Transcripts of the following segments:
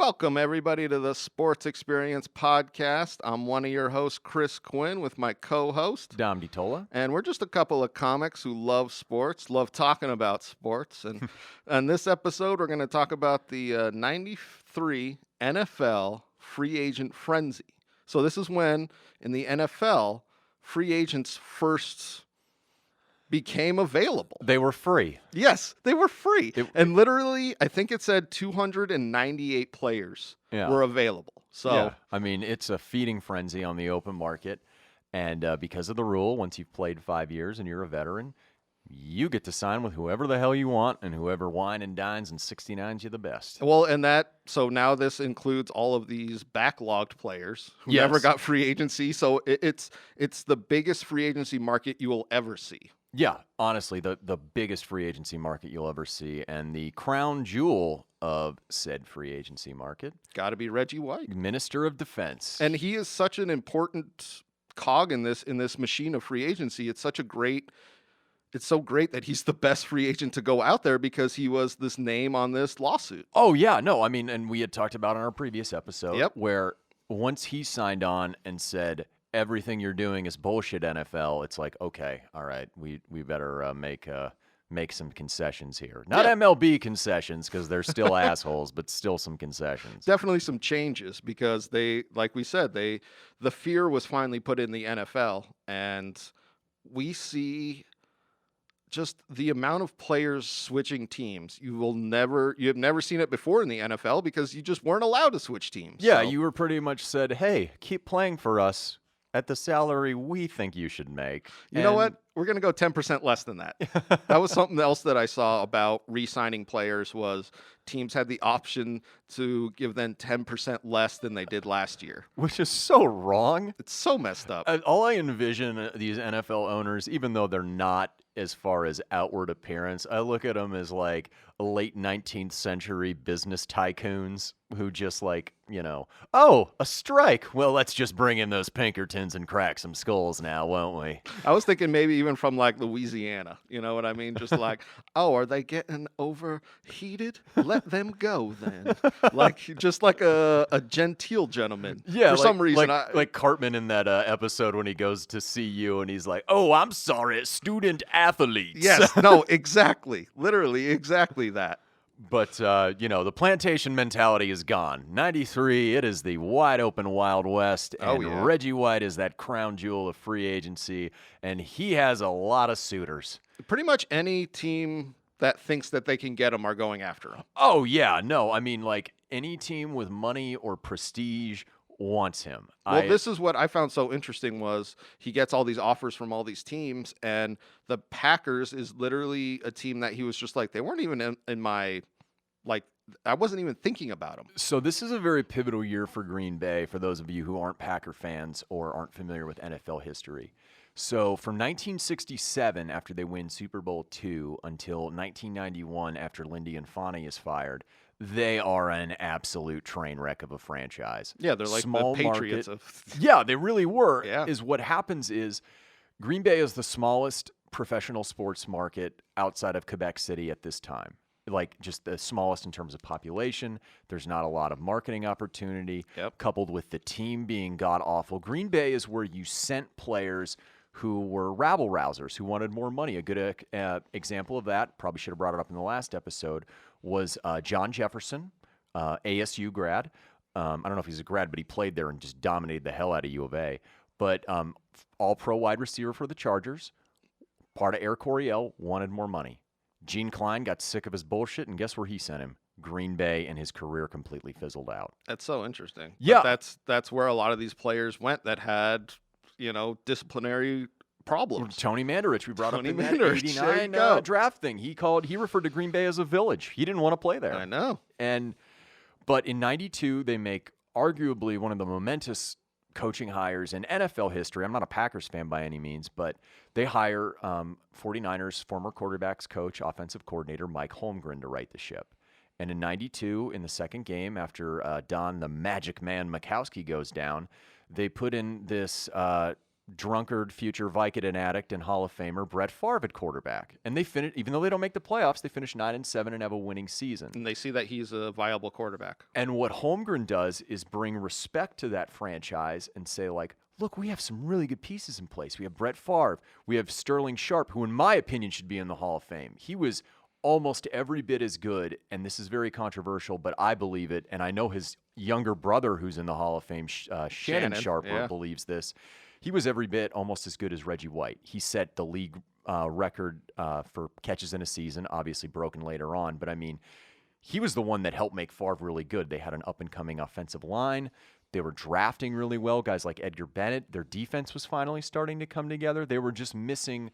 Welcome, everybody, to the Sports Experience Podcast. I'm one of your hosts, Chris Quinn, with my co-host, Dom DiTolla. and we're just a couple of comics who love sports, love talking about sports. And on this episode, we're going to talk about the 93 NFL free agent frenzy. So this is when, in the NFL, free agents first became available. They were free. Yes, they were free. And literally, I think it said 298 players were available. So, yeah. I mean, it's a feeding frenzy on the open market. And because of the rule, once you've played 5 years and you're a veteran, you get to sign with whoever the hell you want, and whoever wine and dines and 69's you the best. Well, so now this includes all of these backlogged players who never got free agency. So it's the biggest free agency market you will ever see. Yeah, honestly, the biggest free agency market you'll ever see, and the crown jewel of said free agency market. Got to be Reggie White, Minister of Defense. And he is such an important cog in this machine of free agency. It's so great that he's the best free agent to go out there because he was this name on this lawsuit. Oh, yeah, no, I mean, and we had talked about in our previous episode where once he signed on and said, everything you're doing is bullshit, NFL. It's like, okay, all right, we better make some concessions here. Not MLB concessions because they're still assholes, but still some concessions. Definitely some changes because they, like we said, the fear was finally put in the NFL, and we see just the amount of players switching teams. You have never seen it before in the NFL because you just weren't allowed to switch teams. Yeah, you were pretty much said, hey, keep playing for us at the salary we think you should make. You know what? We're going to go 10% less than that. That was something else that I saw about re-signing players was teams had the option to give them 10% less than they did last year. Which is so wrong. It's so messed up. All I envision these NFL owners, even though they're not as far as outward appearance, I look at them as like late 19th century business tycoons who just like, oh, a strike. Well, let's just bring in those Pinkertons and crack some skulls now, won't we? I was thinking maybe even from like Louisiana. You know what I mean? Just like, oh, are they getting overheated? Let them go then. Just like a genteel gentleman. Yeah, for some reason. Like Cartman in that episode when he goes to see you and he's like, oh, I'm sorry, student athletes. Yes, no, exactly. Literally exactly that. But, the plantation mentality is gone. 93, it is the wide open Wild West, and Reggie White is that crown jewel of free agency, and he has a lot of suitors. Pretty much any team that thinks that they can get him are going after him. Oh, yeah, no, I mean, like, any team with money or prestige wants him. Well, this is what I found so interesting was he gets all these offers from all these teams, and the Packers is literally a team that he was just like, they weren't even in my, like, I wasn't even thinking about them. So this is a very pivotal year for Green Bay, for those of you who aren't Packer fans or aren't familiar with NFL history. So from 1967, after they win Super Bowl II, until 1991, after Lindy Infante is fired, they are an absolute train wreck of a franchise. Yeah, they're like the Patriots of... Yeah, they really were. Yeah. Is what happens is Green Bay is the smallest professional sports market outside of Quebec City at this time. Like, just the smallest in terms of population. There's not a lot of marketing opportunity. Coupled with the team being god-awful. Green Bay is where you sent players who were rabble-rousers, who wanted more money. A good example of that, probably should have brought it up in the last episode, was John Jefferson, ASU grad. I don't know if he's a grad, but he played there and just dominated the hell out of U of A. But all-pro wide receiver for the Chargers, part of Air Coryell, wanted more money. Gene Klein got sick of his bullshit, and guess where he sent him? Green Bay, and his career completely fizzled out. That's so interesting. Yeah. But that's where a lot of these players went that had, disciplinary problems. Tony Mandarich, we brought Tony up in that Mandarich, 89 draft thing. He referred to Green Bay as a village. He didn't want to play there. I know. But in 92, they make arguably one of the momentous coaching hires in NFL history. I'm not a Packers fan by any means, but they hire 49ers former quarterbacks coach, offensive coordinator Mike Holmgren to right the ship. And in 92, in the second game, after Don the Magic Man Mikowski goes down, they put in this drunkard, future Vicodin addict, and Hall of Famer Brett Favre at quarterback. And they finish, even though they don't make the playoffs, they finish 9-7 and have a winning season. And they see that he's a viable quarterback. And what Holmgren does is bring respect to that franchise and say, like, look, we have some really good pieces in place. We have Brett Favre. We have Sterling Sharp, who in my opinion should be in the Hall of Fame. He was almost every bit as good, and this is very controversial, but I believe it, and I know his younger brother who's in the Hall of Fame, Shannon Sharper, believes this. He was every bit almost as good as Reggie White. He set the league record for catches in a season, obviously broken later on, but I mean, he was the one that helped make Favre really good. They had an up-and-coming offensive line. They were drafting really well, guys like Edgar Bennett. Their defense was finally starting to come together. They were just missing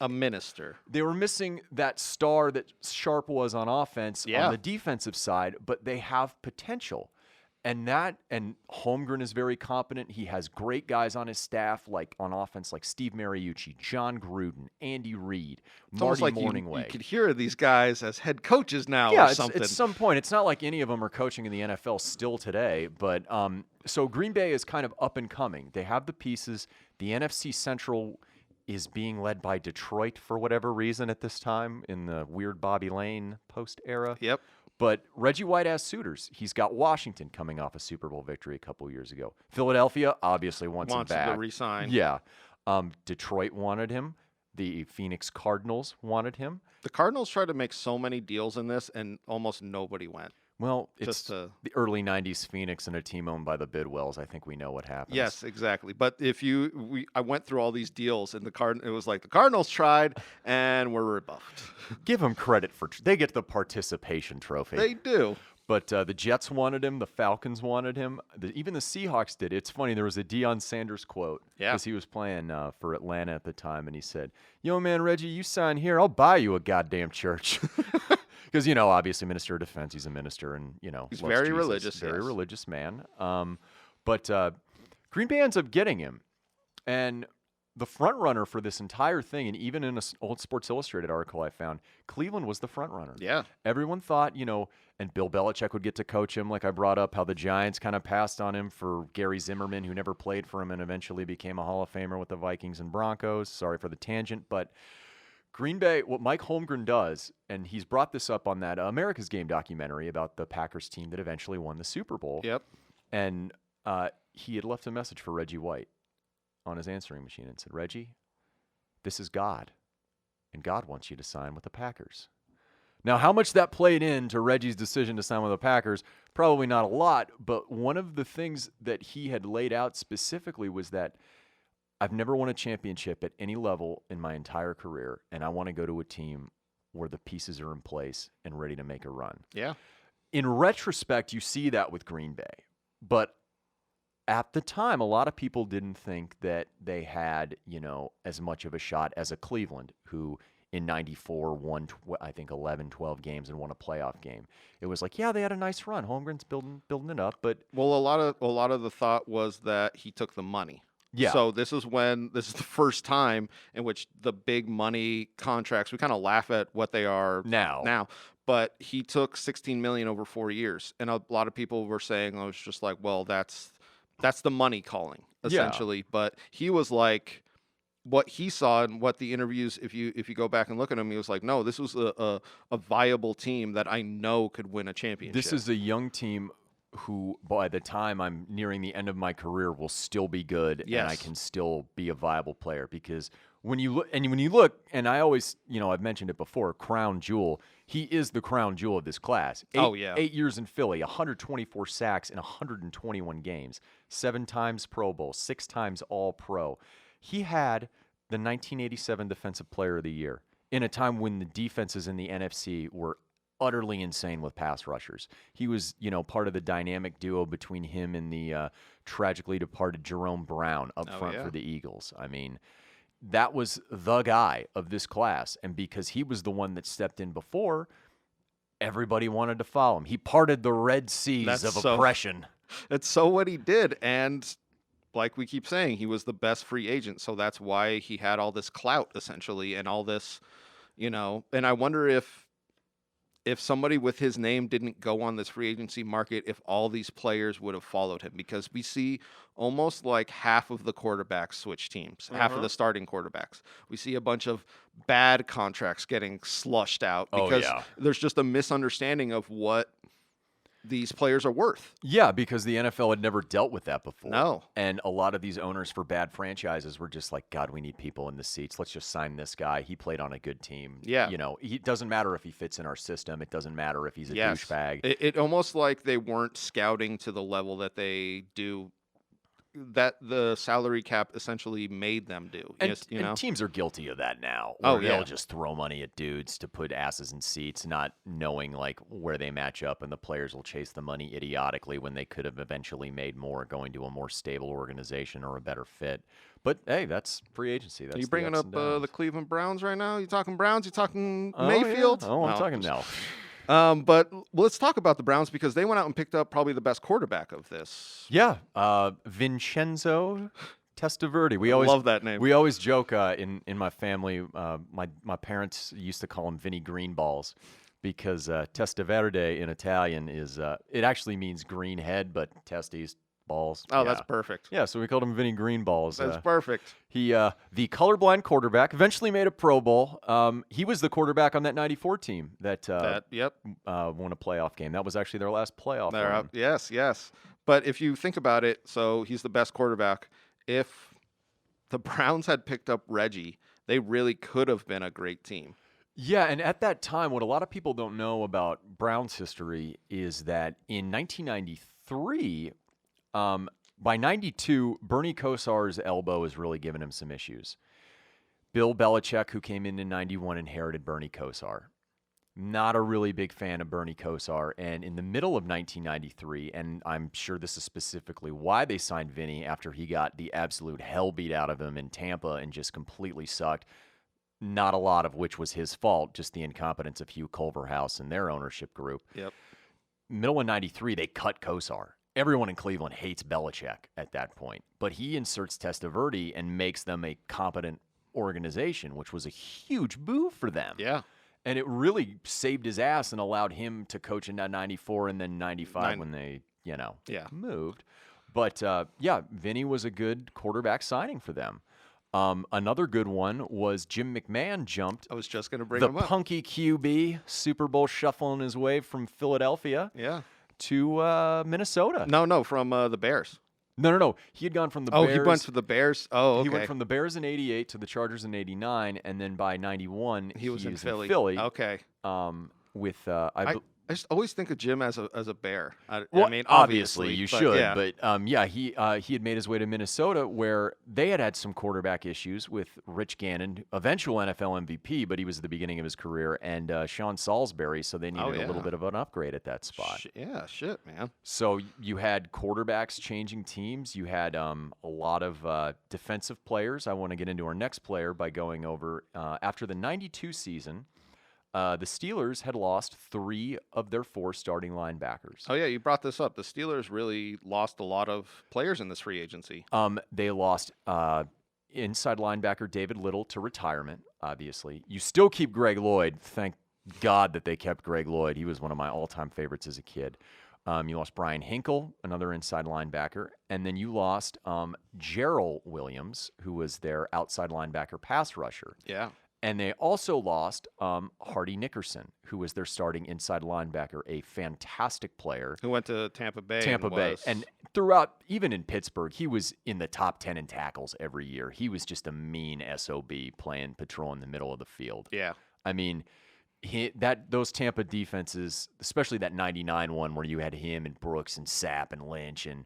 a minister. They were missing that star that Sharp was on offense on the defensive side, but they have potential. And Holmgren is very competent. He has great guys on his staff, like on offense, like Steve Mariucci, John Gruden, Andy Reid, Marty like Morningway. You could hear these guys as head coaches now or something. At some point. It's not like any of them are coaching in the NFL still today. But so Green Bay is kind of up and coming. They have the pieces. The NFC Central is being led by Detroit for whatever reason at this time in the weird Bobby Lane post era. Yep. But Reggie White has suitors. He's got Washington coming off a Super Bowl victory a couple years ago. Philadelphia obviously wants him back. To re-sign. Yeah. Detroit wanted him. The Phoenix Cardinals wanted him. The Cardinals tried to make so many deals in this, and almost nobody went. Well, it's the early 90s Phoenix and a team owned by the Bidwells. I think we know what happens. Yes, exactly. But I went through all these deals, and it was like the Cardinals tried, and were rebuffed. Give them credit they get the participation trophy. They do. But the Jets wanted him. The Falcons wanted him. Even the Seahawks did. It's funny. There was a Deion Sanders quote because he was playing for Atlanta at the time, and he said, "Yo, man, Reggie, you sign here, I'll buy you a goddamn church." Because, obviously, Minister of Defense, he's a minister, and, he's very Jesus, religious. Very religious man. But Green Bay ends up getting him. And the front runner for this entire thing, and even in an old Sports Illustrated article I found, Cleveland was the front runner. Yeah. Everyone thought, and Bill Belichick would get to coach him, like I brought up, how the Giants kind of passed on him for Gary Zimmerman, who never played for him and eventually became a Hall of Famer with the Vikings and Broncos. Sorry for the tangent, but Green Bay, what Mike Holmgren does, and he's brought this up on that America's Game documentary about the Packers team that eventually won the Super Bowl. Yep. And he had left a message for Reggie White on his answering machine and said, "Reggie, this is God, and God wants you to sign with the Packers." Now, how much that played into Reggie's decision to sign with the Packers, probably not a lot, but one of the things that he had laid out specifically was that I've never won a championship at any level in my entire career, and I want to go to a team where the pieces are in place and ready to make a run. Yeah. In retrospect, you see that with Green Bay. But at the time, a lot of people didn't think that they had, as much of a shot as a Cleveland, who in 94 won, I think, 11, 12 games and won a playoff game. It was like, yeah, they had a nice run. Holmgren's building it up. But a lot of the thought was that he took the money. Yeah. So this is the first time in which the big money contracts, we kind of laugh at what they are now, but he took $16 million over 4 years. And a lot of people were saying, I was just like, well, that's the money calling essentially. Yeah. But he was like, what he saw and what the interviews, if you go back and look at him, he was like, no, this was a viable team that I know could win a championship. This is a young team who, by the time I'm nearing the end of my career, will still be good, and I can still be a viable player. Because when you look, and I always, I've mentioned it before, crown jewel. He is the crown jewel of this class. 8 years in Philly, 124 sacks in 121 games, 7 times Pro Bowl, 6 times All-Pro. He had the 1987 Defensive Player of the Year in a time when the defenses in the NFC were utterly insane with pass rushers. He was, part of the dynamic duo between him and the tragically departed Jerome Brown up front for the Eagles. I mean, that was the guy of this class. And because he was the one that stepped in before, everybody wanted to follow him. He parted the Red Seas of oppression. That's so what he did. And like we keep saying, he was the best free agent. So that's why he had all this clout, essentially, and all this, and I wonder if if somebody with his name didn't go on this free agency market, if all these players would have followed him, because we see almost like half of the quarterbacks switch teams, half of the starting quarterbacks. We see a bunch of bad contracts getting slushed out because there's just a misunderstanding of what these players are worth. Yeah, because the NFL had never dealt with that before. No. And a lot of these owners for bad franchises were just like, God, we need people in the seats. Let's just sign this guy. He played on a good team. Yeah. It doesn't matter if he fits in our system. It doesn't matter if he's a douchebag. It almost like they weren't scouting to the level that they do, that the salary cap essentially made them do. And teams are guilty of that now. They'll just throw money at dudes to put asses in seats, not knowing like where they match up, and the players will chase the money idiotically when they could have eventually made more going to a more stable organization or a better fit. But hey, that's free agency. That's Are you bringing up the Cleveland Browns right now? You talking Browns? You talking Mayfield? Yeah. I'm talking now. But let's talk about the Browns because they went out and picked up probably the best quarterback of this. Yeah, Vincenzo Testaverde. We always love that name. We always joke in my family. My parents used to call him Vinny Greenballs because Testaverde in Italian is it actually means green head, but testes. Balls. Oh, that's perfect. Yeah, so we called him Vinny Greenballs. That's perfect. He, the colorblind quarterback, eventually made a Pro Bowl. He was the quarterback on that '94 team that won a playoff game. That was actually their last playoff run. Yes. But if you think about it, so he's the best quarterback. If the Browns had picked up Reggie, they really could have been a great team. Yeah, and at that time, what a lot of people don't know about Browns history is that in 1993. By 92, Bernie Kosar's elbow was really giving him some issues. Bill Belichick, who came in 91, inherited Bernie Kosar. Not a really big fan of Bernie Kosar. And in the middle of 1993, and I'm sure this is specifically why they signed Vinny after he got the absolute hell beat out of him in Tampa and just completely sucked, not a lot of which was his fault, just the incompetence of Hugh Culverhouse and their ownership group. Yep. Middle of 93, they cut Kosar. Everyone in Cleveland hates Belichick at that point, but he inserts Testaverde and makes them a competent organization, which was a huge move for them. Yeah. And it really saved his ass and allowed him to coach in that 94 and then 95 when they, moved. But, Vinny was a good quarterback signing for them. Another good one was Jim McMahon jumped. I was just going to bring him up. The punky QB, Super Bowl shuffling his way from Philadelphia. Yeah. To Minnesota. No, from the Bears. No. He had gone from the Bears. Oh, he went to the Bears. Oh, okay. He went from the Bears in 88 to the Chargers in 89, and then by 91, he was in Philly. Okay. I just always think of Jim as a Bear. I mean, obviously you should, yeah. But he had made his way to Minnesota, where they had some quarterback issues with Rich Gannon, eventual NFL MVP, but he was at the beginning of his career, and Sean Salisbury, so they needed a little bit of an upgrade at that spot. Shit, man. So you had quarterbacks changing teams. You had a lot of defensive players. I want to get into our next player by going over after the 92 season. The Steelers had lost 3 of their 4 starting linebackers. Oh, yeah, you brought this up. The Steelers really lost a lot of players in this free agency. They lost inside linebacker David Little to retirement, obviously. You still keep Greg Lloyd. Thank God that they kept Greg Lloyd. He was one of my all-time favorites as a kid. You lost Brian Hinkle, another inside linebacker. And then you lost Gerald Williams, who was their outside linebacker pass rusher. Yeah. And they also lost Hardy Nickerson, who was their starting inside linebacker, a fantastic player. Who went to Tampa Bay. And throughout, even in Pittsburgh, he was in the top 10 in tackles every year. He was just a mean SOB playing patrol in the middle of the field. Yeah. I mean, those Tampa defenses, especially that 99 one where you had him and Brooks and Sapp and Lynch and,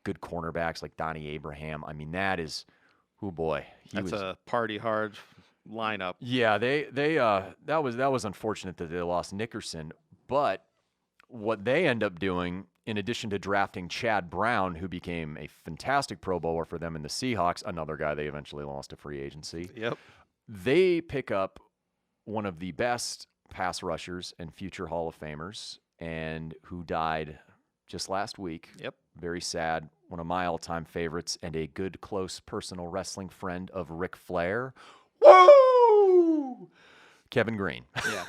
good cornerbacks like Donnie Abraham. I mean, that is, oh boy. That's a party hard lineup. Yeah, that was unfortunate that they lost Nickerson, but what they end up doing, in addition to drafting Chad Brown, who became a fantastic Pro Bowler for them in the Seahawks, another guy they eventually lost to free agency. Yep. They pick up one of the best pass rushers and future Hall of Famers, and who died just last week. Yep. Very sad. One of my all-time favorites and a good, close personal wrestling friend of Ric Flair. Woo! Kevin Greene. Yeah.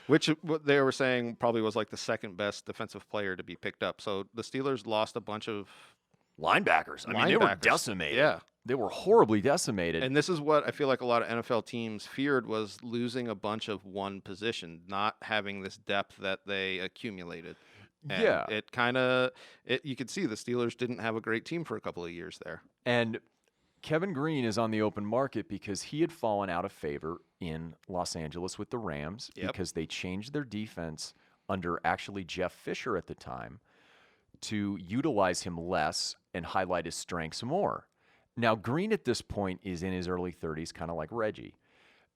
which what they were saying probably was like the second best defensive player to be picked up. So the Steelers lost a bunch of Linebackers. I mean, they were linebackers. decimated. Yeah. They were horribly decimated. And this is what I feel like a lot of NFL teams feared, was losing a bunch of one position, not having this depth that they accumulated. And yeah. it you could see the Steelers didn't have a great team for a couple of years there. And Kevin Greene is on the open market because he had fallen out of favor in Los Angeles with the Rams because they changed their defense under actually Jeff Fisher at the time to utilize him less and highlight his strengths more. Now, Greene at this point is in his early 30s, kind of like Reggie.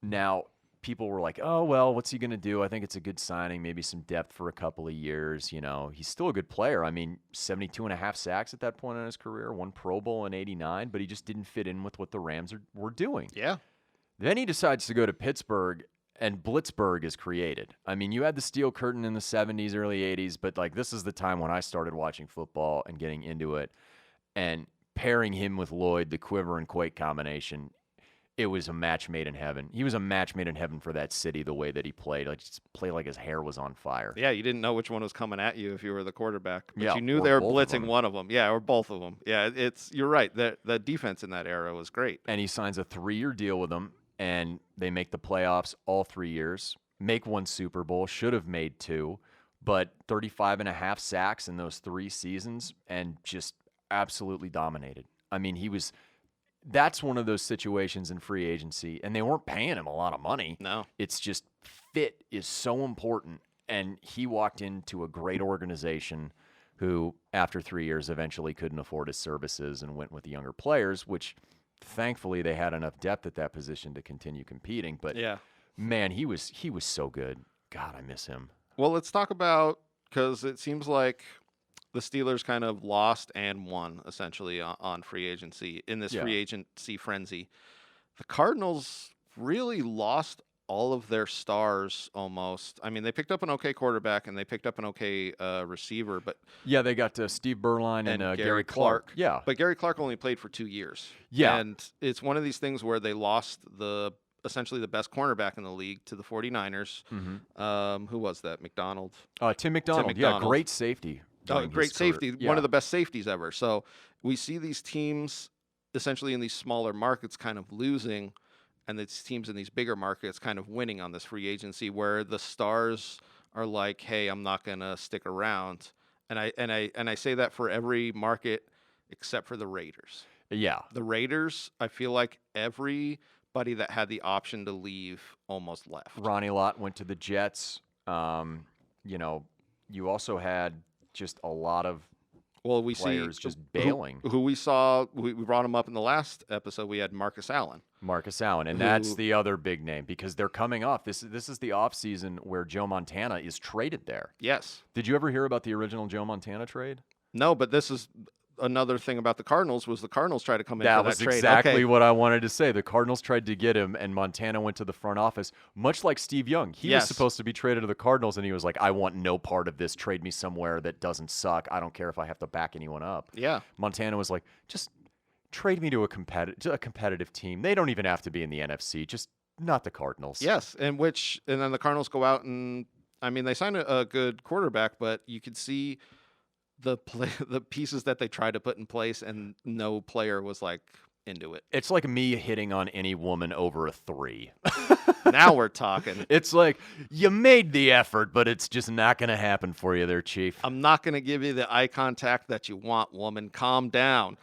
Now, people were like, oh, well, what's he going to do? I think it's a good signing, maybe some depth for a couple of years. You know, he's still a good player. I mean, 72 and a half sacks at that point in his career, one Pro Bowl in 89, but he just didn't fit in with what the Rams were doing. Yeah. Then he decides to go to Pittsburgh, and Blitzburg is created. I mean, you had the Steel Curtain in the 70s, early 80s, but like this is the time when I started watching football and getting into it. And pairing him with Lloyd, the quiver and quake combination, it was a match made in heaven. He was a match made in heaven for that city, the way that he played. Like, just play like his hair was on fire. Yeah, you didn't know which one was coming at you if you were the quarterback. But Yeah, you knew or they were both of blitzing them. one of them. Yeah, or both of them. Yeah, you're right. The defense in that era was great. And he signs a 3-year deal with them, and they make the playoffs all 3 years, make one Super Bowl, should have made 2, but 35 and a half sacks in those 3 seasons and just absolutely dominated. I mean, that's one of those situations in free agency, and they weren't paying him a lot of money. No. It's just fit is so important, and he walked into a great organization who, after 3 years, eventually couldn't afford his services and went with the younger players, which thankfully they had enough depth at that position to continue competing. But, Yeah. man, he was so good. God, I miss him. Well, let's talk about, because it seems like the Steelers kind of lost and won essentially on free agency in this free agency frenzy. The Cardinals really lost all of their stars almost. I mean, they picked up an okay quarterback and they picked up an okay receiver, but Yeah, they got Steve Berline and Gary Clark. Yeah. But Gary Clark only played for 2 years. Yeah. And it's one of these things where they lost essentially the best cornerback in the league to the 49ers. Mm-hmm. Who was that? McDonald? Tim McDonald. Yeah, great safety. Great safety. Yeah. One of the best safeties ever. So we see these teams essentially in these smaller markets kind of losing, and these teams in these bigger markets kind of winning on this free agency, where the stars are like, hey, I'm not going to stick around. And I say that for every market except for the Raiders. Yeah. The Raiders, I feel like everybody that had the option to leave almost left. Ronnie Lott went to the Jets. You know, you also had just a lot of players just bailing. Who we saw, we brought him up in the last episode. We had Marcus Allen. And that's the other big name because they're coming off. This is the offseason where Joe Montana is traded there. Yes. Did you ever hear about the original Joe Montana trade? No, but this is another thing about the Cardinals was the Cardinals tried to come in for that trade. That was exactly what I wanted to say. The Cardinals tried to get him, and Montana went to the front office, much like Steve Young. He was supposed to be traded to the Cardinals, and he was like, I want no part of this. Trade me somewhere that doesn't suck. I don't care if I have to back anyone up. Yeah. Montana was like, just trade me to a competitive team. They don't even have to be in the NFC, just not the Cardinals. Yes, and then the Cardinals go out and, I mean, they signed a good quarterback, but you could see the pieces that they tried to put in place, and no player was like into it. It's like me hitting on any woman over a 3. Now we're talking. It's like you made the effort, but it's just not going to happen for you there, Chief. I'm not going to give you the eye contact that you want, woman. Calm down.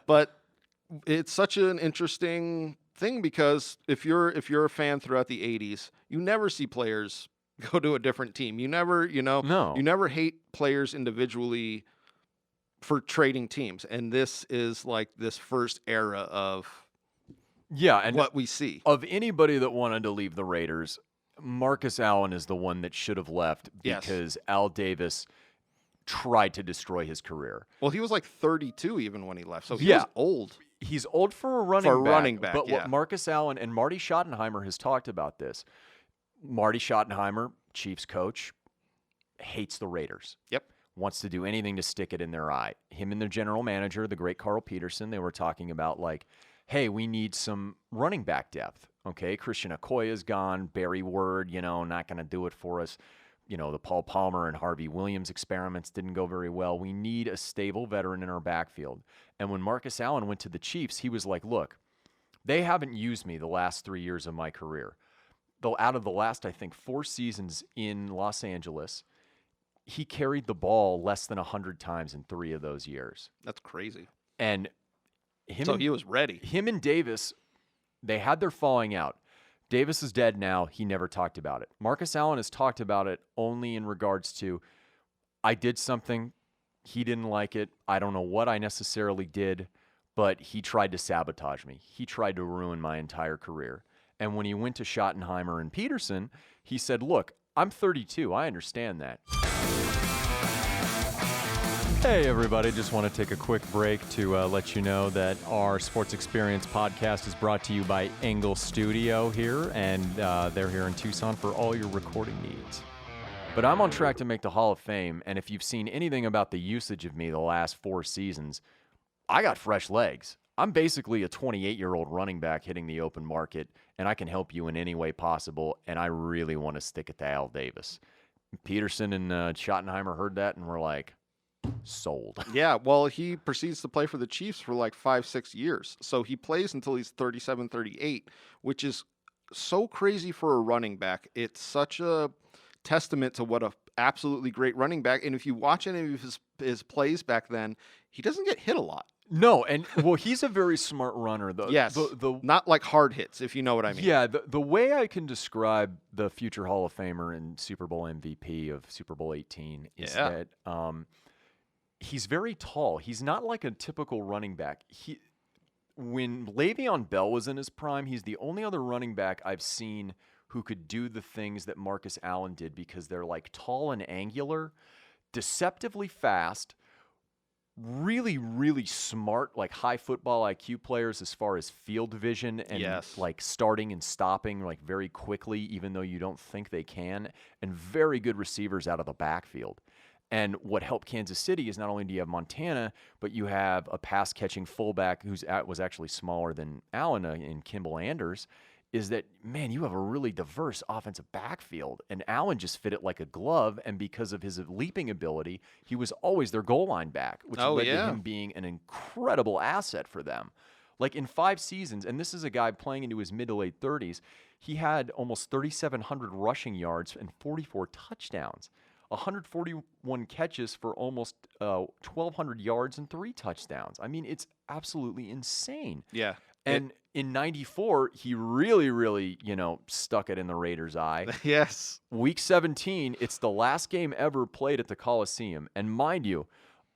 But it's such an interesting thing because if you're a fan throughout the 80s, you never see players go to a different team. You never, you never hate players individually for trading teams. And this is like this first era of and what we see. Of anybody that wanted to leave the Raiders, Marcus Allen is the one that should have left because Al Davis tried to destroy his career. Well, he was like 32 even when he left. So he was old. He's old for a running back. But what Marcus Allen and Marty Schottenheimer has talked about this. Marty Schottenheimer, Chiefs coach, hates the Raiders. Yep. Wants to do anything to stick it in their eye. Him and their general manager, the great Carl Peterson, they were talking about like, hey, we need some running back depth. Okay, Christian Okoye's gone. Barry Word, not going to do it for us. The Paul Palmer and Harvey Williams experiments didn't go very well. We need a stable veteran in our backfield. And when Marcus Allen went to the Chiefs, he was like, look, they haven't used me the last 3 years of my career. Though out of the last, I think, 4 seasons in Los Angeles, he carried the ball less than 100 times in 3 of those years. That's crazy. And he was ready. Him and Davis, they had their falling out. Davis is dead now. He never talked about it. Marcus Allen has talked about it only in regards to, I did something, he didn't like it. I don't know what I necessarily did, but he tried to sabotage me. He tried to ruin my entire career. And when he went to Schottenheimer and Peterson, he said, look, I'm 32. I understand that. Hey, everybody. Just want to take a quick break to let you know that our Sports Experience podcast is brought to you by Engle Studio here, and they're here in Tucson for all your recording needs. But I'm on track to make the Hall of Fame, and if you've seen anything about the usage of me the last 4 seasons, I got fresh legs. I'm basically a 28-year-old running back hitting the open market, and I can help you in any way possible, and I really want to stick it to Al Davis. Peterson and Schottenheimer heard that and were like, sold. Yeah, well, he proceeds to play for the Chiefs for like 5-6 years. So he plays until he's 37, 38, which is so crazy for a running back. It's such a testament to what a absolutely great running back. And if you watch any of his plays back then, he doesn't get hit a lot. No, and well, he's a very smart runner, though. Yes, not like hard hits, if you know what I mean. Yeah, the way I can describe the future Hall of Famer and Super Bowl MVP of Super Bowl 18 is that he's very tall. He's not like a typical running back. When Le'Veon Bell was in his prime, he's the only other running back I've seen who could do the things that Marcus Allen did because they're like tall and angular, deceptively fast, really, really smart, like high football IQ players as far as field vision and like starting and stopping like very quickly, even though you don't think they can, and very good receivers out of the backfield. And what helped Kansas City is not only do you have Montana, but you have a pass-catching fullback was actually smaller than Allen in Kimball Anders, is that, man, you have a really diverse offensive backfield. And Allen just fit it like a glove, and because of his leaping ability, he was always their goal line back, which led to him being an incredible asset for them. Like in 5 seasons, and this is a guy playing into his mid to late 30s, he had almost 3,700 rushing yards and 44 touchdowns. 141 catches for almost 1,200 yards and 3 touchdowns. I mean, it's absolutely insane. Yeah. And in 94, he really, really, stuck it in the Raiders' eye. Yes. Week 17, it's the last game ever played at the Coliseum. And mind you,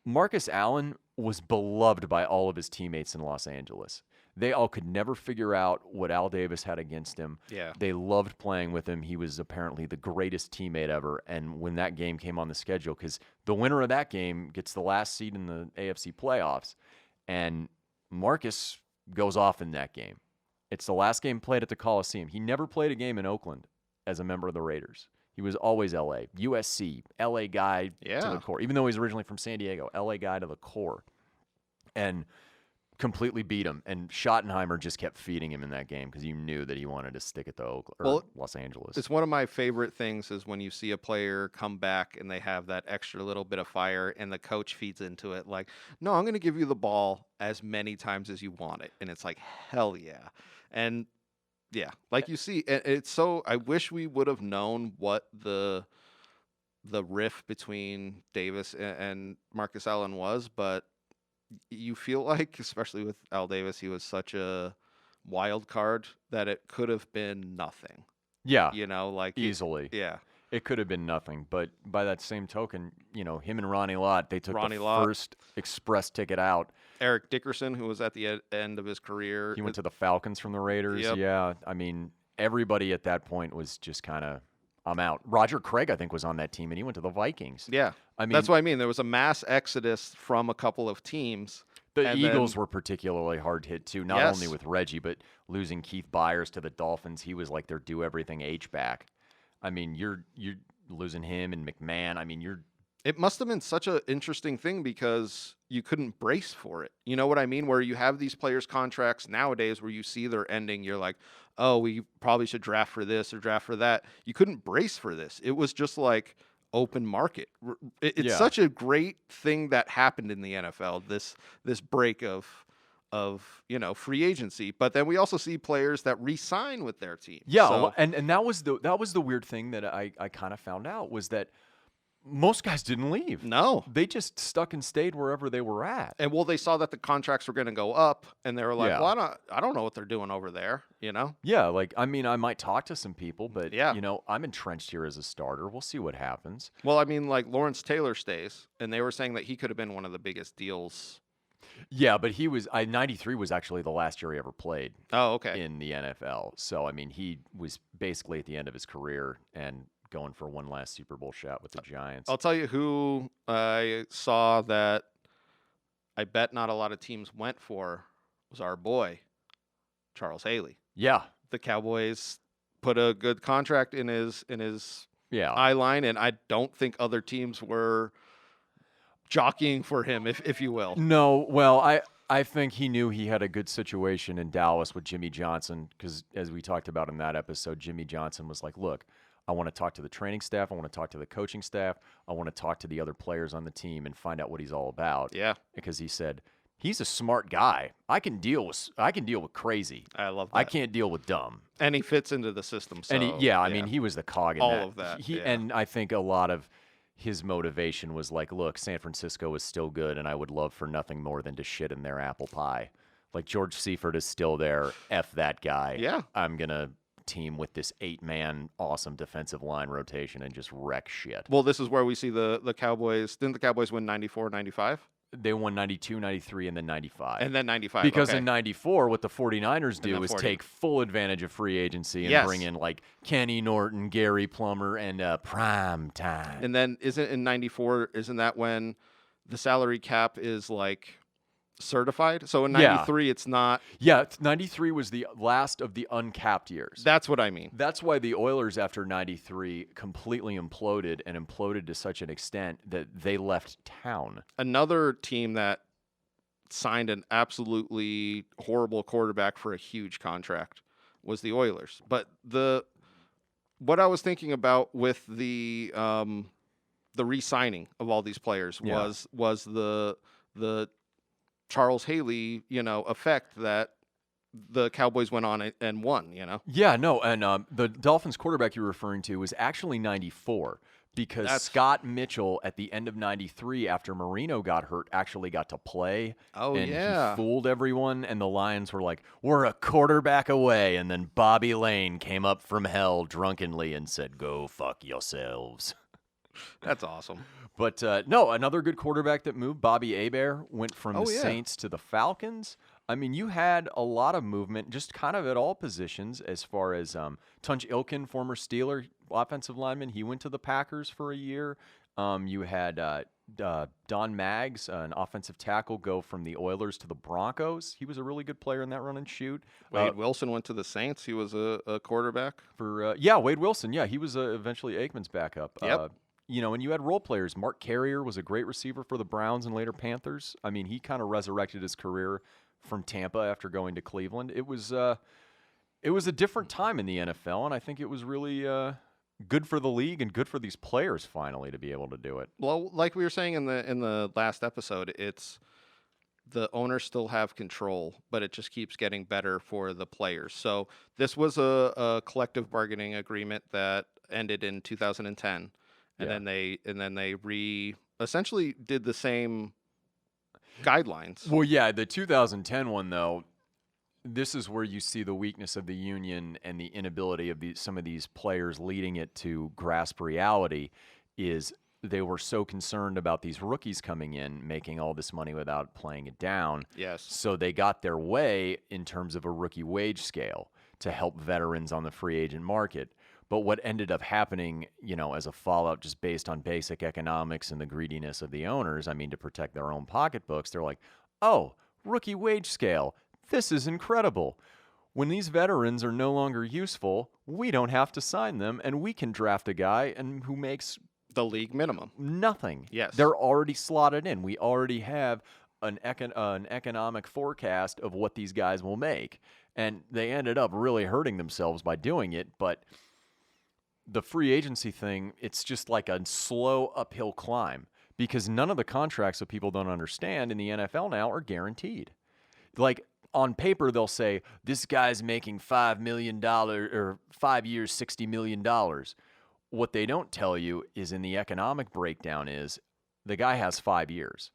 Marcus Allen was beloved by all of his teammates in Los Angeles. They all could never figure out what Al Davis had against him. Yeah. They loved playing with him. He was apparently the greatest teammate ever. And when that game came on the schedule, because the winner of that game gets the last seed in the AFC playoffs, and Marcus goes off in that game. It's the last game played at the Coliseum. He never played a game in Oakland as a member of the Raiders. He was always L.A., USC, L.A. guy to the core. Even though he's originally from San Diego, L.A. guy to the core. And completely beat him, and Schottenheimer just kept feeding him in that game because you knew that he wanted to stick it to Los Angeles. It's one of my favorite things is when you see a player come back and they have that extra little bit of fire, and the coach feeds into it like, no, I'm going to give you the ball as many times as you want it. And it's like, hell yeah. And yeah, like you see, it's so, I wish we would have known what the riff between Davis and Marcus Allen was, but you feel like, especially with Al Davis, he was such a wild card that it could have been nothing. Yeah. Like easily. Yeah. It could have been nothing. But by that same token, him and Ronnie Lott, they took first express ticket out. Eric Dickerson, who was at the end of his career. He went to the Falcons from the Raiders. Yep. Yeah. I mean, everybody at that point was just kind of, I'm out. Roger Craig, I think, was on that team, and he went to the Vikings. Yeah. I mean, that's what I mean. There was a mass exodus from a couple of teams. The Eagles were particularly hard hit, too, not only with Reggie, but losing Keith Byers to the Dolphins. He was like their do-everything H-back. I mean, you're losing him and McMahon. I mean, you're It must have been such an interesting thing because you couldn't brace for it. You know what I mean? Where you have these players' contracts nowadays where you see they're ending, you're like, oh, we probably should draft for this or draft for that. You couldn't brace for this. It was just like open market. It's Yeah. such a great thing that happened in the NFL, this break of free agency. But then we also see players that re-sign with their team. Yeah, So and that was the weird thing that I kind of found out was that most guys didn't leave. no. They just stuck and stayed wherever they were at. And well, they saw that the contracts were going to go up, and they were like, Yeah. "Well, I don't know what they're doing over there," Yeah, like I mean, I might talk to some people, but Yeah. I'm entrenched here as a starter. We'll see what happens. Well, I mean, like Lawrence Taylor stays, and they were saying that he could have been one of the biggest deals. Yeah, but he was 93 was actually the last year he ever played Oh, okay. in the NFL. So I mean, he was basically at the end of his career and going for one last Super Bowl shot with the Giants. I'll tell you who I saw that I bet not a lot of teams went for was our boy, Charles Haley. Yeah. The Cowboys put a good contract in his Yeah. eye line, and I don't think other teams were jockeying for him, if you will. No, well, I think he knew he had a good situation in Dallas with Jimmy Johnson because, as we talked about in that episode, Jimmy Johnson was like, look, I want to talk to the training staff. I want to talk to the coaching staff. I want to talk to the other players on the team and find out what he's all about. Yeah, Because he said, he's a smart guy. I can deal with crazy. I love that. I can't deal with dumb. And he fits into the system. So, And I mean, he was the cog in All that. of that, He, yeah. And I think a lot of his motivation was like, look, San Francisco is still good, and I would love for nothing more than to shit in their apple pie. Like, George Seifert is still there. F that guy. Yeah. I'm going to team with this 8-man awesome defensive line rotation and just wreck shit. Well, this is where we see the Cowboys. Didn't the Cowboys win 94, 95? They won 92, 93, and then 95. And then 95. Because okay. in 94, what the 49ers do the is 40. take full advantage of free agency and Yes. bring in like Kenny Norton, Gary Plummer, and prime time. And then isn't in 94, isn't that when the salary cap is like certified? So in Yeah. 93, it's not. Yeah, 93 was the last of the uncapped years. That's what I mean. That's why the Oilers after 93 completely imploded and imploded to such an extent that they left town. Another team that signed an absolutely horrible quarterback for a huge contract was the Oilers. But what I was thinking about with the re-signing of all these players Yeah. was the Charles Haley, effect that the Cowboys went on and won, Yeah, no, and the Dolphins quarterback you're referring to was actually 94 because That's- Scott Mitchell at the end of 93 after Marino got hurt actually got to play. Oh, and yeah. he fooled everyone, and the Lions were like, we're a quarterback away, and then Bobby Lane came up from hell drunkenly and said, go fuck yourselves. That's awesome. But no, another good quarterback that moved, Bobby Hebert, went from Oh, the yeah. Saints to the Falcons. I mean, you had a lot of movement just kind of at all positions as far as Tunch Ilkin, former Steeler offensive lineman. He went to the Packers for a year. You had Don Maggs, an offensive tackle, go from the Oilers to the Broncos. He was a really good player in that run and shoot. Wade Wilson went to the Saints. He was a quarterback. Wade Wilson. Yeah, he was eventually Aikman's backup. Yep. And you had role players. Mark Carrier was a great receiver for the Browns and later Panthers. I mean, he kind of resurrected his career from Tampa after going to Cleveland. It was a different time in the NFL, and I think it was really good for the league and good for these players finally to be able to do it. Well, like we were saying in the last episode, it's the owners still have control, but it just keeps getting better for the players. So this was a collective bargaining agreement that ended in 2010, and Yeah. then they essentially did the same guidelines. Well, yeah, the 2010 one, though, this is where you see the weakness of the union and the inability of some of these players leading it to grasp reality is they were so concerned about these rookies coming in, making all this money without playing it down. Yes. So they got their way in terms of a rookie wage scale to help veterans on the free agent market. But what ended up happening, as a fallout just based on basic economics and the greediness of the owners, I mean, to protect their own pocketbooks, they're like, oh, rookie wage scale, this is incredible. When these veterans are no longer useful, we don't have to sign them, and we can draft a guy who makes The league minimum. Nothing. Yes. They're already slotted in. We already have an economic forecast of what these guys will make. And they ended up really hurting themselves by doing it. But the free agency thing, it's just like a slow uphill climb because none of the contracts that people don't understand in the NFL now are guaranteed. Like on paper, they'll say, this guy's making $5 million or 5 years, $60 million. What they don't tell you is in the economic breakdown is the guy has 5 years.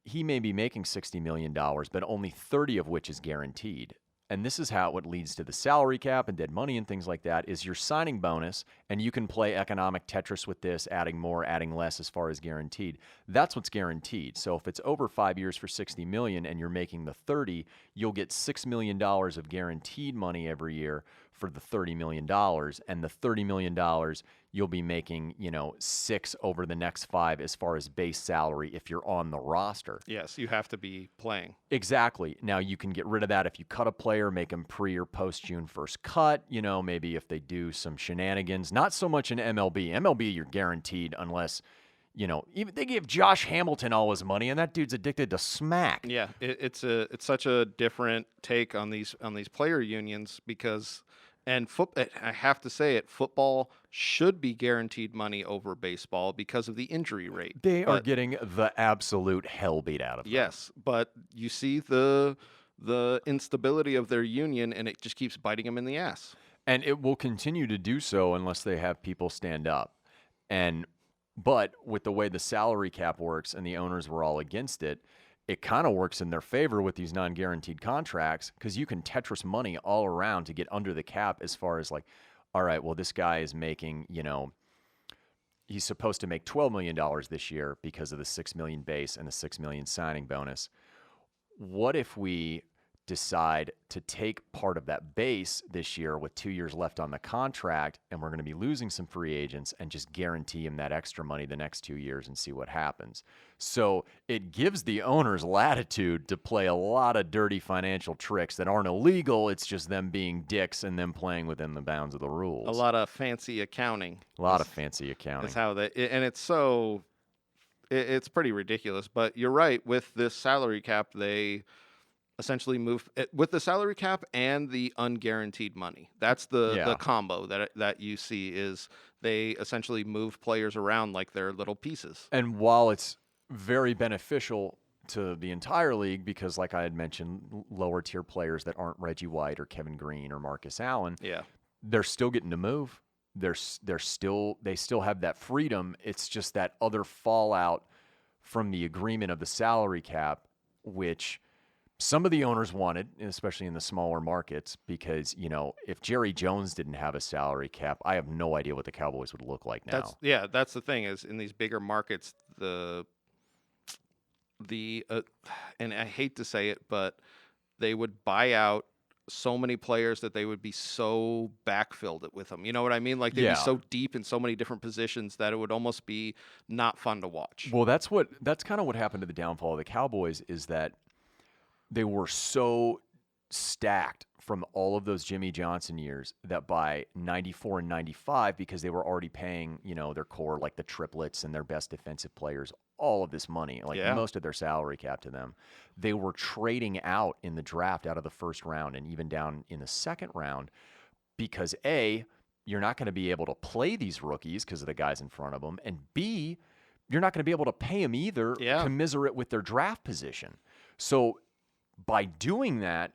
He may be making $60 million, but only 30 of which is guaranteed. And this is how it leads to the salary cap and dead money and things like that is your signing bonus, and you can play economic Tetris with this, adding more, adding less as far as guaranteed. That's what's guaranteed. So if it's over 5 years for $60 million and you're making the 30, you'll get $6 million of guaranteed money every year for the $30 million. And the $30 million you'll be making, 6 over the next 5 as far as base salary if you're on the roster. Yes, you have to be playing. Exactly. Now, you can get rid of that if you cut a player, make them pre or post June 1st cut, maybe if they do some shenanigans. Not so much in MLB. MLB, you're guaranteed unless, even they give Josh Hamilton all his money, and that dude's addicted to smack. Yeah, it's such a different take on these player unions because. And I have to say it, football should be guaranteed money over baseball because of the injury rate. They are getting the absolute hell beat out of them. Yes, but you see the instability of their union, and it just keeps biting them in the ass. And it will continue to do so unless they have people stand up. But with the way the salary cap works and the owners were all against it, it kind of works in their favor with these non-guaranteed contracts because you can Tetris money all around to get under the cap as far as like, all right, well, this guy is making, he's supposed to make $12 million this year because of the $6 million base and the $6 million signing bonus. What if we decide to take part of that base this year with 2 years left on the contract, and we're going to be losing some free agents and just guarantee him that extra money the next 2 years and see what happens. So it gives the owners latitude to play a lot of dirty financial tricks that aren't illegal. It's just them being dicks and them playing within the bounds of the rules. A lot of fancy accounting. Is how and it's so it's pretty ridiculous. But you're right, with this salary cap, they essentially move with the salary cap and the unguaranteed money. That's the combo that you see is they essentially move players around like they're little pieces. And while it's very beneficial to the entire league because, like I had mentioned, lower tier players that aren't Reggie White or Kevin Greene or Marcus Allen, they're still getting to move. They still have that freedom. It's just that other fallout from the agreement of the salary cap, which some of the owners wanted, especially in the smaller markets, because, if Jerry Jones didn't have a salary cap, I have no idea what the Cowboys would look like now. That's the thing is in these bigger markets, the and I hate to say it, but they would buy out so many players that they would be so backfilled with them. You know what I mean? Like they'd be so deep in so many different positions that it would almost be not fun to watch. Well, that's kind of what happened to the downfall of the Cowboys is that they were so stacked from all of those Jimmy Johnson years that by 94 and 95, because they were already paying, their core, like the triplets and their best defensive players, all of this money, most of their salary cap to them, they were trading out in the draft out of the first round and even down in the second round because A, you're not going to be able to play these rookies because of the guys in front of them, and B, you're not going to be able to pay them either commensurate with their draft position. So by doing that,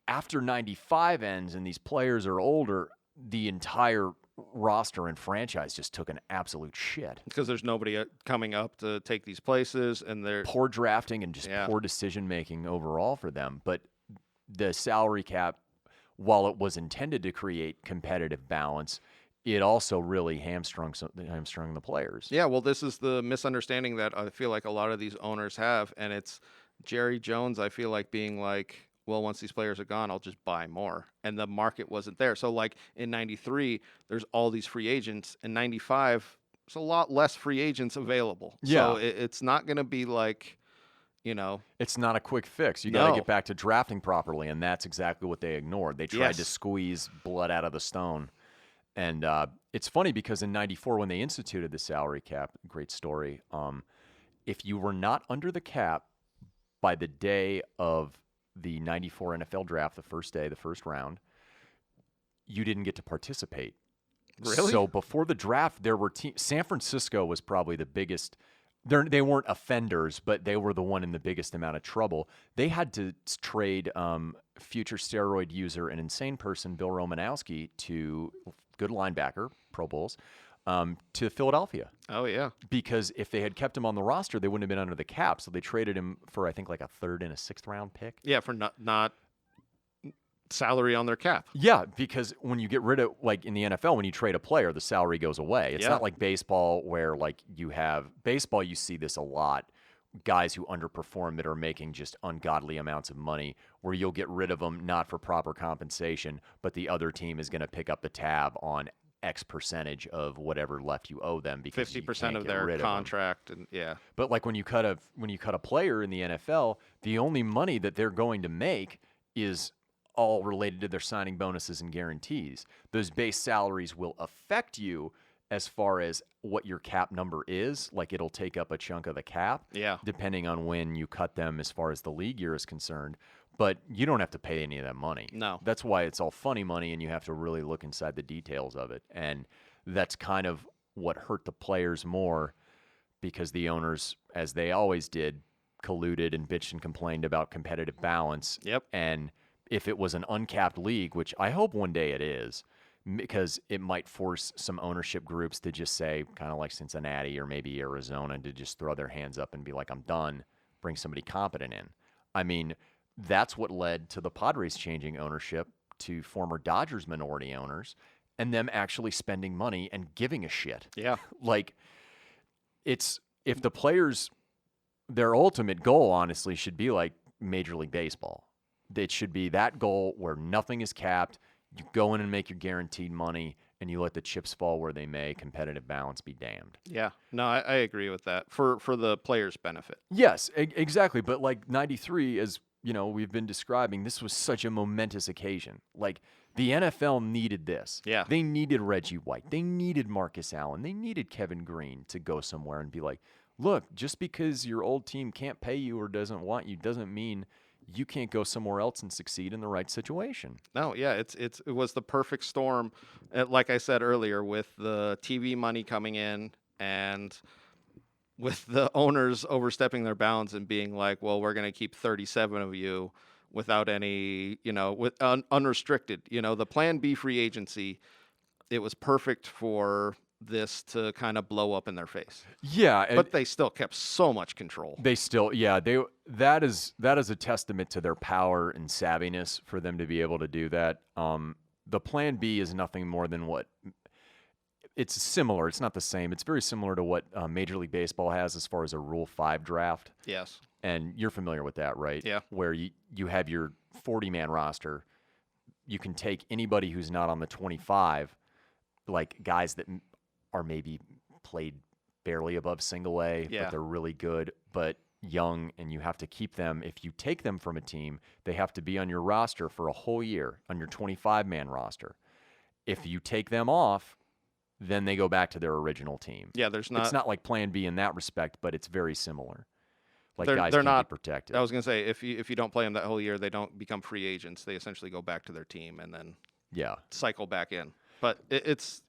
after 95 ends and these players are older, the entire roster and franchise just took an absolute shit. Because there's nobody coming up to take these places, and they're poor drafting and just poor decision-making overall for them. But the salary cap, while it was intended to create competitive balance, it also really hamstrung the players. Yeah, well, this is the misunderstanding that I feel like a lot of these owners have, and it's Jerry Jones, I feel like, being like, well, once these players are gone, I'll just buy more. And the market wasn't there. So, like, in 93, there's all these free agents. In 95, there's a lot less free agents available. Yeah. So, it's not going to be like, It's not a quick fix. You got to get back to drafting properly, and that's exactly what they ignored. They tried to squeeze blood out of the stone. And it's funny because in '94, when they instituted the salary cap, great story. If you were not under the cap by the day of the '94 NFL draft, the first day, the first round, you didn't get to participate. Really? So before the draft, there were teams. San Francisco was probably the biggest. They weren't offenders, but they were the one in the biggest amount of trouble. They had to trade future steroid user and insane person Bill Romanowski, to good linebacker, Pro Bowls, to Philadelphia. Oh, yeah. Because if they had kept him on the roster, they wouldn't have been under the cap. So they traded him for, I think, like a 3rd and a 6th round pick. Yeah, for not salary on their cap. Yeah, because when you get rid of, like in the NFL, when you trade a player, the salary goes away. It's not like baseball where like you see this a lot. Guys who underperform that are making just ungodly amounts of money, where you'll get rid of them not for proper compensation, but the other team is going to pick up the tab on X percentage of whatever left you owe them because 50% of their contract, and But like when you cut a player in the NFL, the only money that they're going to make is all related to their signing bonuses and guarantees. Those base salaries will affect you as far as what your cap number is. Like it'll take up a chunk of the cap, depending on when you cut them as far as the league year is concerned. But you don't have to pay any of that money. No. That's why it's all funny money, and you have to really look inside the details of it. And that's kind of what hurt the players more, because the owners, as they always did, colluded and bitched and complained about competitive balance. Yep. And if it was an uncapped league, which I hope one day it is, because it might force some ownership groups to just say, kind of like Cincinnati or maybe Arizona, to just throw their hands up and be like, I'm done, bring somebody competent in. I mean, that's what led to the Padres changing ownership to former Dodgers minority owners and them actually spending money and giving a shit. Yeah. Like, if the players, their ultimate goal, honestly, should be like Major League Baseball. It should be that goal where nothing is capped. You go in and make your guaranteed money, and you let the chips fall where they may. Competitive balance be damned. Yeah. No, I agree with that for the players' benefit. Yes, exactly. But like '93, as you know, we've been describing, this was such a momentous occasion. Like the NFL needed this. Yeah. They needed Reggie White. They needed Marcus Allen. They needed Kevin Greene to go somewhere and be like, look, just because your old team can't pay you or doesn't want you doesn't mean you can't go somewhere else and succeed in the right situation. No, yeah, it was the perfect storm, like I said earlier, with the TV money coming in and with the owners overstepping their bounds and being like, well, we're going to keep 37 of you without any, with unrestricted, the Plan B free agency. It was perfect for this to kind of blow up in their face. Yeah, but they still kept so much control. That is a testament to their power and savviness for them to be able to do that. The Plan B is nothing more than it's similar. It's not the same. It's very similar to what Major League Baseball has as far as a Rule 5 draft. Yes. And you're familiar with that, right? Yeah. Where you have your 40-man roster. You can take anybody who's not on the 25, like guys that are maybe played barely above single A, but they're really good, but young, and you have to keep them. If you take them from a team, they have to be on your roster for a whole year, on your 25-man roster. If you take them off, then they go back to their original team. Yeah, it's not like Plan B in that respect, but it's very similar. Like they're guys not can't be protected. I was going to say, if you don't play them that whole year, they don't become free agents. They essentially go back to their team and then cycle back in. But it's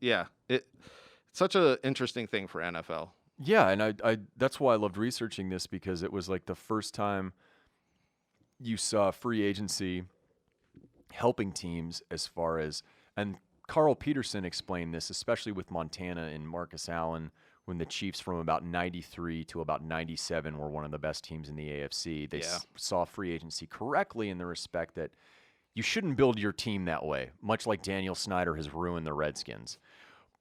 such an interesting thing for NFL. Yeah, and I that's why I loved researching this, because it was like the first time you saw free agency helping teams as far as, and Carl Peterson explained this, especially with Montana and Marcus Allen, when the Chiefs from about 93 to about 97 were one of the best teams in the AFC. They saw free agency correctly in the respect that you shouldn't build your team that way, much like Daniel Snyder has ruined the Redskins.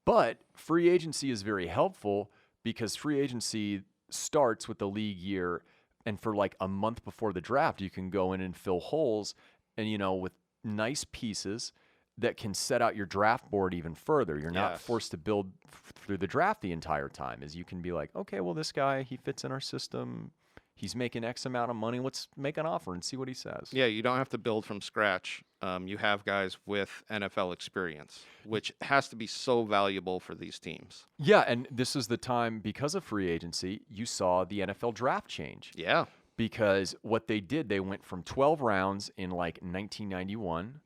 But free agency is very helpful because free agency starts with the league year, and for like a month before the draft, you can go in and fill holes, and with nice pieces that can set out your draft board even further. You're not forced to build through the draft the entire time, as you can be like, okay, well, this guy, he fits in our system. He's making X amount of money. Let's make an offer and see what he says. Yeah, you don't have to build from scratch. You have guys with NFL experience, which has to be so valuable for these teams. Yeah, and this is the time, because of free agency, you saw the NFL draft change. Yeah. Because what they did, they went from 12 rounds in like 1991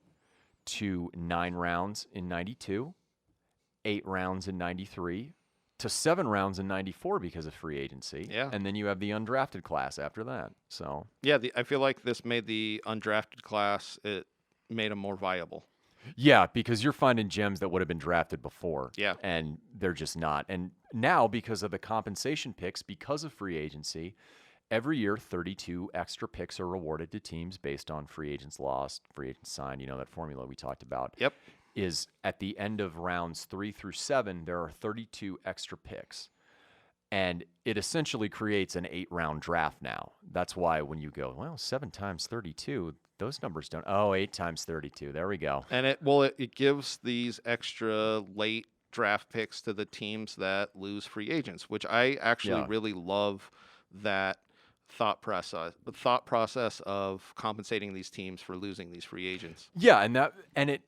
to 9 rounds in 92, 8 rounds in 93, to 7 rounds in 94 because of free agency. Yeah. And then you have the undrafted class after that. So Yeah, I feel like this made the undrafted class, it made them more viable. yeah, because you're finding gems that would have been drafted before. Yeah. And they're just not. And now, because of the compensation picks, because of free agency, every year 32 extra picks are awarded to teams based on free agents lost, free agents signed, that formula we talked about. Yep. Is at the end of rounds 3 through 7, there are 32 extra picks. And it essentially creates an 8-round draft now. That's why when you go, well, 7 times 32, those numbers don't. Oh, 8 times 32. There we go. And it gives these extra late draft picks to the teams that lose free agents, which I actually really love that thought process of compensating these teams for losing these free agents. Yeah, and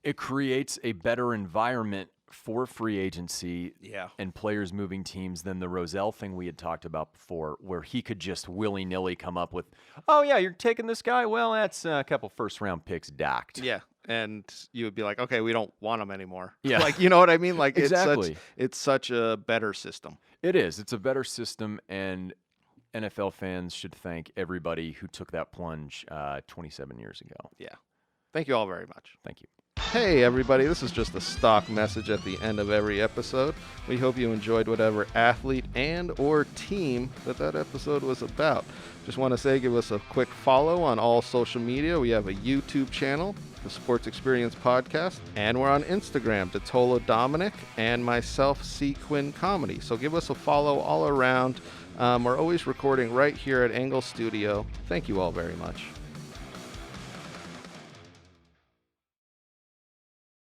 it creates a better environment for free agency and players moving teams than the Rozelle thing we had talked about before, where he could just willy-nilly come up with, oh, yeah, you're taking this guy? Well, that's a couple first-round picks docked. Yeah, and you would be like, okay, we don't want him anymore. Yeah. Like, you know what I mean? Like, exactly. It's such a better system. It is. It's a better system, and NFL fans should thank everybody who took that plunge 27 years ago. Yeah. Thank you all very much. Thank you. Hey everybody, this is just a stock message at the end of every episode. We hope you enjoyed whatever athlete and or team that episode was about. Just want to say, give us a quick follow on all social media. We have a YouTube channel, the Sports Experience Podcast, and we're on Instagram, DiTolla Dominic, and myself, Quinn Comedy. So give us a follow all around. We're always recording right here at Engle Studio. Thank you all very much.